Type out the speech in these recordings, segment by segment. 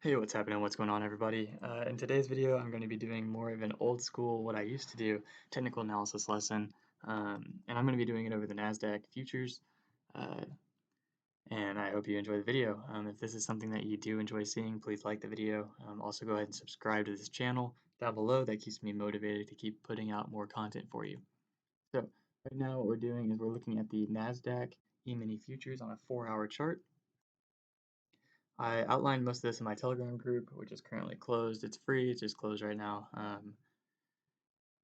Hey, what's happening? What's going on, everybody? In today's video, I'm going to be doing more of an old school, what I used to do, technical analysis lesson, and I'm going to be doing it over the NASDAQ futures, uh, and I hope you enjoy the video. If this is something that you do enjoy seeing, please like the video. Also, go ahead and subscribe to this channel down below. That keeps me motivated to keep putting out more content for you. So, right now, what we're doing is we're looking at the NASDAQ E-mini futures on a 4-hour chart. I outlined most of this in my Telegram group, which is currently closed. It's free, it's just closed right now.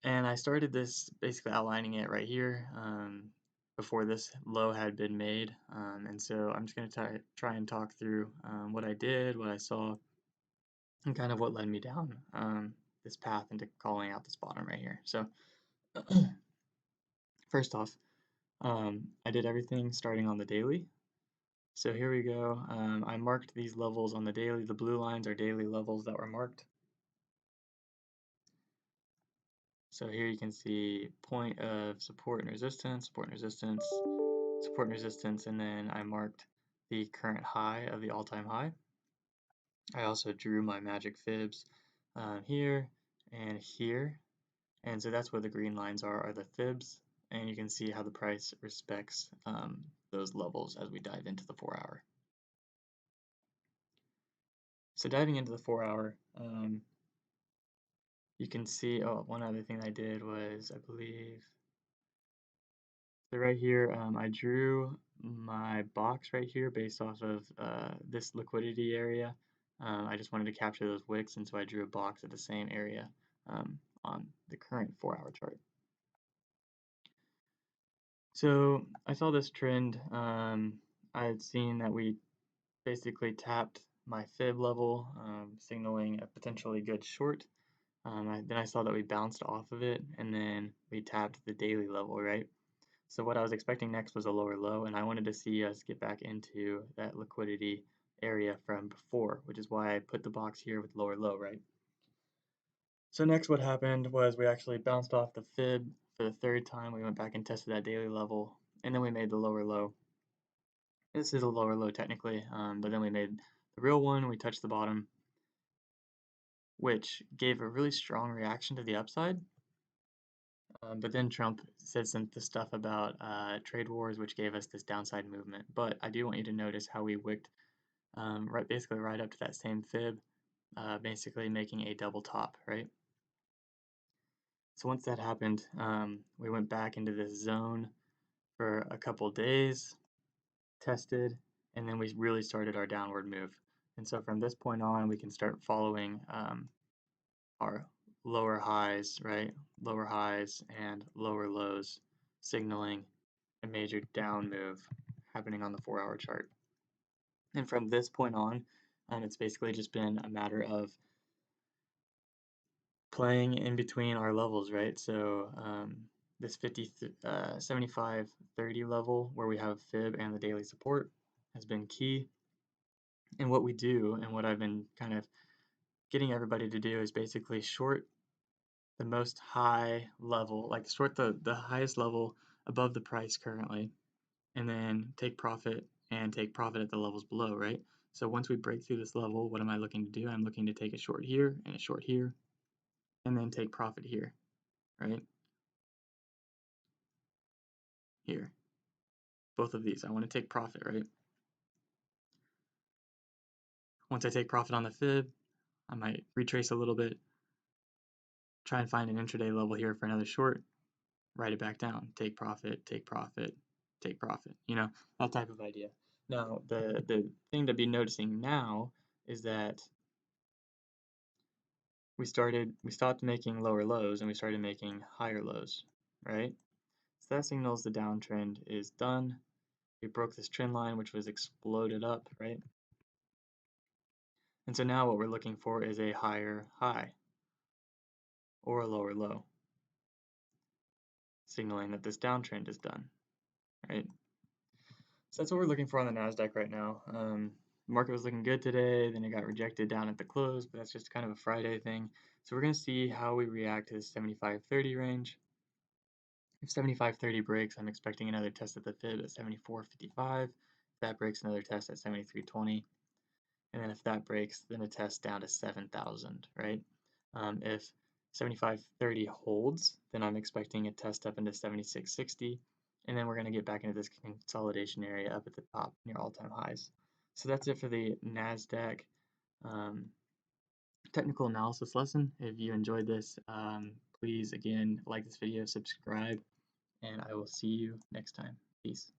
And I started this basically outlining it right here before this low had been made. And so I'm just going to try and talk through what I did, what I saw, and kind of what led me down this path into calling out this bottom right here. So first off, I did everything starting on the daily. So here we go. I marked these levels on the daily. The blue lines are daily levels that were marked. So here you can see point of support and resistance, support and resistance, support and resistance, and then I marked the current high of the all-time high. I also drew my magic fibs here and here, and so that's where the green lines are the fibs, and you can see how the price respects those levels as we dive into the 4-hour. So diving into the 4-hour, you can see, one other thing I did was, I believe, so right here, I drew my box right here based off of this liquidity area. I just wanted to capture those wicks, and so I drew a box at the same area on the current 4-hour chart. So I saw this trend. I had seen that we basically tapped my fib level, signaling a potentially good short. Then I saw that we bounced off of it, and then we tapped the daily level, right? So what I was expecting next was a lower low, and I wanted to see us get back into that liquidity area from before, which is why I put the box here with lower low, right? So next what happened was we actually bounced off the fib for the third time. We went back and tested that daily level, and then we made the lower low. This is a lower low technically, but then we made the real one. We touched the bottom, which gave a really strong reaction to the upside. But then Trump said some stuff about trade wars, which gave us this downside movement. But I do want you to notice how we wicked basically right up to that same fib, basically making a double top, right? So once that happened, we went back into this zone for a couple days, tested, and then we really started our downward move. And so from this point on, we can start following our lower highs, right? Lower highs and lower lows, signaling a major down move happening on the 4-hour chart. And from this point on, it's basically just been a matter of playing in between our levels, right? So this 75 30 level where we have fib and the daily support has been key. And what we do, and what I've been kind of getting everybody to do, is basically short the most high level, like short the highest level above the price currently, and then take profit at the levels below, right? So once we break through this level, what am I looking to do? I'm looking to take a short here and a short here, and then take profit here, right? Here. Both of these. I want to take profit, right? Once I take profit on the fib, I might retrace a little bit, try and find an intraday level here for another short, write it back down, take profit, take profit, take profit, that type of idea. Now, the thing to be noticing now is that we stopped making lower lows and we started making higher lows, right? So that signals the downtrend is done. We broke this trend line, which was exploded up, right? And so now what we're looking for is a higher high or a lower low, signaling that this downtrend is done, right? So that's what we're looking for on the NASDAQ right now. The market was looking good today, then it got rejected down at the close, but that's just kind of a Friday thing. So we're going to see how we react to this 75.30 range. If 75.30 breaks, I'm expecting another test at the fib at 74.55. If that breaks, another test at 73.20. and then if that breaks, then a test down to 7,000, right? If 7530 holds, then I'm expecting a test up into 7660, and then we're going to get back into this consolidation area up at the top near all-time highs. So that's it for the NASDAQ um, technical analysis lesson. If you enjoyed this, please again like this video, subscribe, and I will see you next time. Peace.